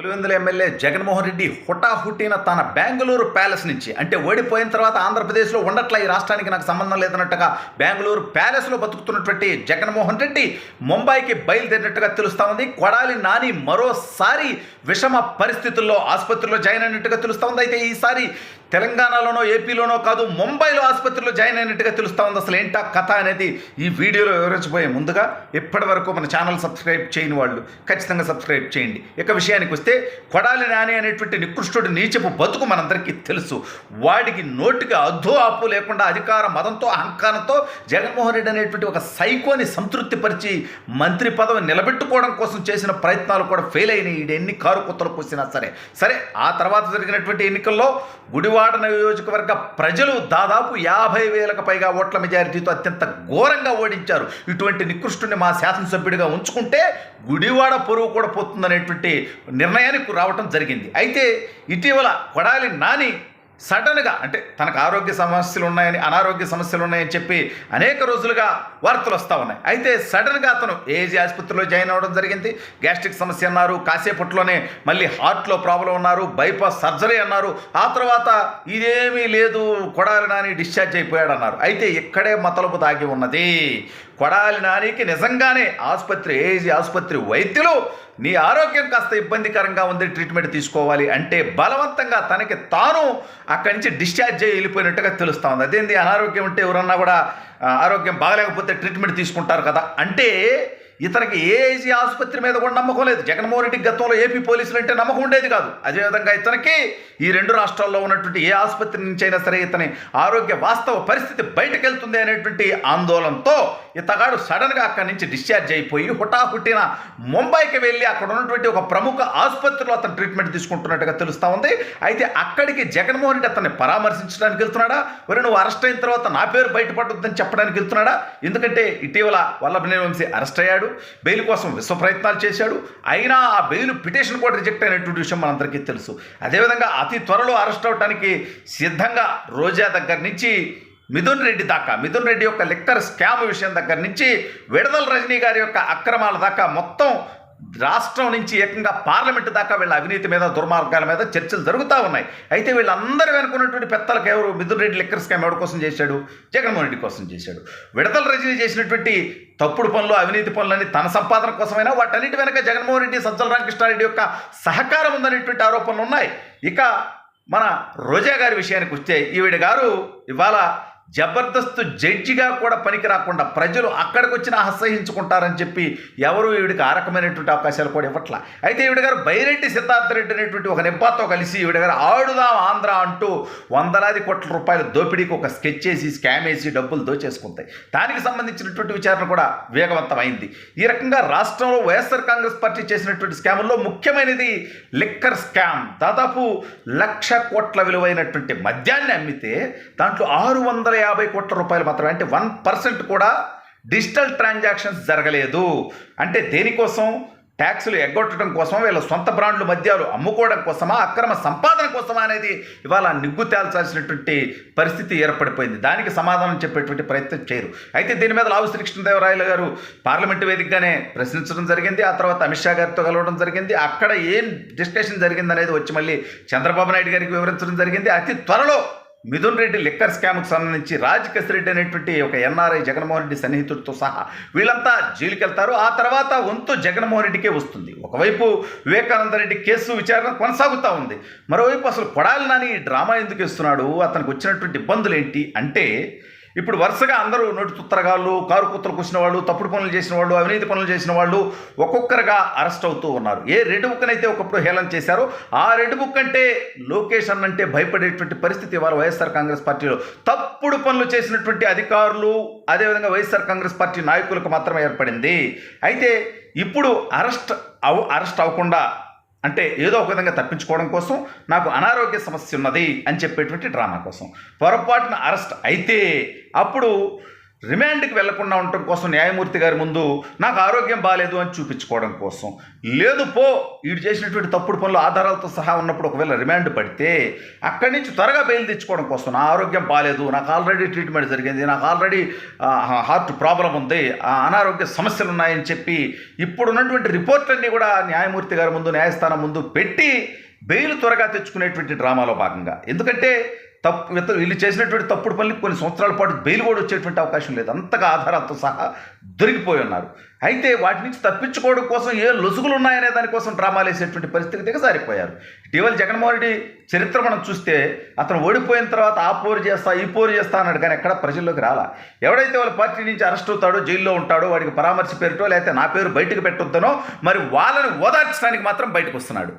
Pulivendula MLA Jaganmohan Reddy హుటాహుటిన తన Bengaluru palace నుంచి అంటే ఓడిపోయిన తర్వాత ఆంధ్రప్రదేశ్లో ఉండట్ల ఈ రాష్ట్రానికి నాకు సంబంధం లేదన్నట్టుగా బెంగళూరు ప్యాలెస్లో బతుకుతున్నటువంటి జగన్మోహన్ రెడ్డి ముంబైకి బయలుదేరినట్టుగా తెలుస్తా ఉంది. కొడాలి నాని మరోసారి విషమ పరిస్థితుల్లో ఆసుపత్రిలో జాయిన్ అయినట్టుగా తెలుస్తా ఉంది. అయితే ఈసారి తెలంగాణలోనో ఏపీలోనో కాదు, ముంబైలో ఆసుపత్రిలో జాయిన్ అయినట్టుగా తెలుస్తా ఉంది. అసలు ఏంటా కథ అనేది ఈ వీడియోలో వివరించబోయే ముందుగా ఇప్పటి వరకు మన ఛానల్ సబ్స్క్రైబ్ చేయని వాళ్ళు ఖచ్చితంగా సబ్స్క్రైబ్ చేయండి. ఇక విషయానికి వస్తే కొడాలి నాని అనేటువంటి నికృష్టుడు నీచపు బతుకు మనందరికీ తెలుసు. వాడికి నోటికి అద్దు ఆపు లేకుండా అధికార మదంతో అహంకారంతో జగన్మోహన్ రెడ్డి అనేటువంటి ఒక సైకోని సంతృప్తిపరిచి మంత్రి పదవి నిలబెట్టుకోవడం కోసం చేసిన ప్రయత్నాలు కూడా ఫెయిల్ అయినాయి. ఎన్ని కారు కుత్తలు కూసినా సరే ఆ తర్వాత జరిగినటువంటి ఎన్నికల్లో గుడివాడ నియోజకవర్గ ప్రజలు దాదాపు 50,000కు పైగా ఓట్ల మెజారిటీతో అత్యంత ఘోరంగా ఓడించారు. ఇటువంటి నికృష్టుని మా శాసనసభ్యుడిగా ఉంచుకుంటే గుడివాడ పొరుగు కూడా పోతుందనేటువంటి నిర్ణయానికి రావటం జరిగింది. అయితే ఇటీవల కొడాలి నాని సడన్గా అంటే తనకు ఆరోగ్య సమస్యలు ఉన్నాయని, అనారోగ్య సమస్యలు ఉన్నాయని చెప్పి అనేక రోజులుగా వార్తలు వస్తూ ఉన్నాయి. అయితే సడన్గా అతను ఏజీ ఆసుపత్రిలో జాయిన్ అవ్వడం జరిగింది. గ్యాస్ట్రిక్ సమస్య అన్నారు, కాసేపట్లోనే మళ్ళీ హార్ట్లో ప్రాబ్లం ఉన్నారు, బైపాస్ సర్జరీ అన్నారు. ఆ తర్వాత ఇదేమీ లేదు, కొడాలి నాని డిశ్చార్జ్ అయిపోయాడు అన్నారు. అయితే ఇక్కడే మతలపు దాగి ఉన్నది. కొడాలి నానికి నిజంగానే ఏజీ ఆసుపత్రి వైద్యులు నీ ఆరోగ్యం కాస్త ఇబ్బందికరంగా ఉంది, ట్రీట్మెంట్ తీసుకోవాలి అంటే బలవంతంగా తనకి తాను అక్కడి నుంచి డిశ్చార్జ్ అయ్యి వెళ్ళిపోయినట్టుగా తెలుస్తూ ఉంది. అదేంది, అనారోగ్యం ఉంటే ఎవరన్నా కూడా ఆరోగ్యం బాగలేకపోతే ట్రీట్మెంట్ తీసుకుంటారు కదా అంటే ఇతనికి ఏజీ ఆసుపత్రి మీద కూడా నమ్మకం లేదు. జగన్మోహన్ రెడ్డి గతంలో ఏపీ పోలీసులు అంటే నమ్మకం ఉండేది కాదు. అదేవిధంగా ఇతనికి ఈ రెండు రాష్ట్రాల్లో ఉన్నటువంటి ఏ ఆసుపత్రి నుంచి అయినా సరే ఇతని ఆరోగ్య వాస్తవ పరిస్థితి బయటకు వెళ్తుంది అనేటువంటి ఆందోళనతో ఇతగాడు సడన్గా అక్కడి నుంచి డిశ్చార్జ్ అయిపోయి హుటాహుటిన ముంబైకి వెళ్ళి అక్కడ ఉన్నటువంటి ఒక ప్రముఖ ఆసుపత్రిలో అతను ట్రీట్మెంట్ తీసుకుంటున్నట్టుగా తెలుస్తూ ఉంది. అయితే అక్కడికి జగన్మోహన్ రెడ్డి అతన్ని పరామర్శించడానికి వెళ్తున్నాడా, మరి నువ్వు అరెస్ట్ అయిన తర్వాత నా పేరు బయటపడుతుందని చెప్పడానికి వెళ్తున్నాడా? ఎందుకంటే ఇటీవల వల్లభనేని వంశీ అరెస్ట్ అయ్యాడు, బెయిల్ కోసం విశ్వ ప్రయత్నాలు చేశాడు. అయినా ఆ బెయిల్ పిటిషన్ కూడా రిజెక్ట్ అయినటువంటి విషయం మనందరికీ తెలుసు. అదేవిధంగా అతి త్వరలో అరెస్ట్ అవడానికి సిద్ధంగా రోజా దగ్గర నుంచి మిథున్ రెడ్డి యొక్క లిక్కర్ స్కామ్ విషయం దగ్గర నుంచి విడుదల రజనీ గారి యొక్క అక్రమాల దాకా మొత్తం రాష్ట్రం నుంచి ఏకంగా పార్లమెంటు దాకా వీళ్ళ అవినీతి మీద, దుర్మార్గాల మీద చర్చలు జరుగుతూ ఉన్నాయి. అయితే వీళ్ళందరూ వెనుకున్నటువంటి పెత్తలకు ఎవరు? మిథున్ రెడ్డి లిక్కర్ స్కామ్ ఎవరి కోసం చేశాడు? జగన్మోహన్ రెడ్డి కోసం చేశాడు. విడుదల రజనీ చేసినటువంటి తప్పుడు పనులు, అవినీతి పనులని తన సంపాదన కోసమైనా వాటన్నిటి వెనక జగన్మోహన్ రెడ్డి, సజ్జల రామకృష్ణారెడ్డి యొక్క సహకారం ఉందనేటువంటి ఆరోపణలు ఉన్నాయి. ఇక మన రోజా గారి విషయానికి వస్తే ఈవిడ గారు ఇవాళ జబర్దస్త్ జడ్జిగా కూడా పనికి రాకుండా ప్రజలు అక్కడికి వచ్చిన అసహించుకుంటారని చెప్పి ఎవరు ఈవిడికి ఆ రకమైనటువంటి అవకాశాలు కూడా ఇవ్వట్లా. అయితే ఈవిడ గారు బైరెడ్డి సిద్ధార్థ రెడ్డి అనేటువంటి ఒక నెబ్బాతో కలిసి ఈవిడ గారు ఆడుదాం ఆంధ్ర అంటూ వందలాది కోట్ల రూపాయల దోపిడీకి ఒక స్కెచ్ చేసి, స్కామ్ వేసి డబ్బులు దోచేసుకుంటాయి. దానికి సంబంధించినటువంటి విచారణ కూడా వేగవంతమైంది. ఈ రకంగా రాష్ట్రంలో వైఎస్ఆర్ కాంగ్రెస్ పార్టీ చేసినటువంటి స్కాముల్లో ముఖ్యమైనది లిక్కర్ స్కామ్. దాదాపు 1,00,000 కోట్ల విలువైనటువంటి మద్యాన్ని అమ్మితే దాంట్లో 650 కోట్ల రూపాయలు మాత్రమే, అంటే 1% కూడా డిజిటల్ ట్రాన్సాక్షన్స్ జరగలేదు. అంటే దేనికోసం? ట్యాక్సులు ఎగ్గొట్టడం కోసమా, వీళ్ళ సొంత బ్రాండ్లు మద్యాలు అమ్ముకోవడం కోసమా, అక్రమ సంపాదన కోసమా అనేది ఇవాళ నిగ్గు తేల్చాల్సినటువంటి పరిస్థితి ఏర్పడిపోయింది. దానికి సమాధానం చెప్పేటువంటి ప్రయత్నం చేయరు. అయితే దీని మీద లావు శ్రీకృష్ణదేవరాయలు గారు పార్లమెంటు వేదికగానే ప్రశ్నించడం జరిగింది. ఆ తర్వాత అమిత్ షా గారితో కలవడం జరిగింది. అక్కడ ఏం డిస్కషన్ జరిగింది అనేది వచ్చి మళ్ళీ చంద్రబాబు నాయుడు గారికి వివరించడం జరిగింది. అతి త్వరలో మిథున్ రెడ్డి లిక్కర్ స్కామ్కు సంబంధించి రాజ్ రెడ్డి అనేటువంటి ఒక ఎన్ఆర్ఐ జగన్మోహన్ రెడ్డి సన్నిహితుడితో సహా వీళ్ళంతా జైలుకి వెళ్తారు. ఆ తర్వాత వంతు జగన్మోహన్ రెడ్డికే వస్తుంది. ఒకవైపు వివేకానంద రెడ్డి కేసు విచారణ కొనసాగుతూ ఉంది. మరోవైపు అసలు కొడాలి నాని డ్రామా ఎందుకు ఇస్తున్నాడు, అతనికి వచ్చినటువంటి ఇబ్బందులు ఏంటి అంటే, ఇప్పుడు వరుసగా అందరూ నోటి తుత్తరగాళ్ళు, కారు కుత్తలు కూసిన వాళ్ళు, తప్పుడు పనులు చేసిన వాళ్ళు, అవినీతి పనులు చేసిన వాళ్ళు ఒక్కొక్కరుగా అరెస్ట్ అవుతూ ఉన్నారు. ఏ రెడ్ బుక్నైతే ఒకప్పుడు హేళన చేశారో ఆ రెడ్ బుక్ అంటే లోకేష్ అన్నంటే భయపడేటువంటి పరిస్థితి ఇవాళ వైఎస్ఆర్ కాంగ్రెస్ పార్టీలో తప్పుడు పనులు చేసినటువంటి అధికారులు, అదేవిధంగా వైఎస్ఆర్ కాంగ్రెస్ పార్టీ నాయకులకు మాత్రమే ఏర్పడింది. అయితే ఇప్పుడు అరెస్ట్ అవ్వకుండా అంటే ఏదో ఒక విధంగా తప్పించుకోవడం కోసం, నాకు అనారోగ్య సమస్య ఉన్నది అని చెప్పేటువంటి డ్రామా కోసం పొరపాటున అరెస్ట్ అయితే అప్పుడు రిమాండ్కి వెళ్లకుండా ఉండటం కోసం న్యాయమూర్తి గారి ముందు నాకు ఆరోగ్యం బాగాలేదు అని చూపించుకోవడం కోసం, లేదు పో వీడు చేసినటువంటి తప్పుడు పనులు ఆధారాలతో సహా ఉన్నప్పుడు ఒకవేళ రిమాండ్ పడితే అక్కడి నుంచి త్వరగా బెయిల్ తెచ్చుకోవడం కోసం, నా ఆరోగ్యం బాగాలేదు, నాకు ఆల్రెడీ ట్రీట్మెంట్ జరిగింది, నాకు ఆల్రెడీ హార్ట్ ప్రాబ్లం ఉంది, అనారోగ్య సమస్యలు ఉన్నాయని చెప్పి ఇప్పుడున్నటువంటి రిపోర్ట్లన్నీ కూడా న్యాయమూర్తి గారి ముందు న్యాయస్థానం ముందు పెట్టి బెయిల్ త్వరగా తెచ్చుకునేటువంటి డ్రామాలో భాగంగా. ఎందుకంటే వీళ్ళు చేసినటువంటి తప్పుడు పనులకు కొన్ని సంవత్సరాల పాటు బెయిల్ కూడా వచ్చేటువంటి అవకాశం లేదు, అంతగా ఆధారాలతో సహా దొరికిపోయి ఉన్నారు. అయితే వాటి నుంచి తప్పించుకోవడం కోసం ఏ లొసుగులు ఉన్నాయనే దానికోసం డ్రామాలు వేసేటువంటి పరిస్థితికి దిగజారిపోయారు. ఇటీవల జగన్మోహన్ రెడ్డి చరిత్ర మనం చూస్తే అతను ఓడిపోయిన తర్వాత ఆ పోరు చేస్తా ఈ పోరు చేస్తా అన్నాడు, కానీ ఎక్కడ ప్రజల్లోకి రాలా. ఎవడైతే వాళ్ళ పార్టీ నుంచి అరెస్ట్ అవుతాడో, జైల్లో ఉంటాడో, వాడికి పరామర్శ పేరుటో లేకపోతే నా పేరు బయటకు పెట్టొద్దనో మరి వాళ్ళని ఓదార్చడానికి మాత్రం బయటకు వస్తున్నాడు.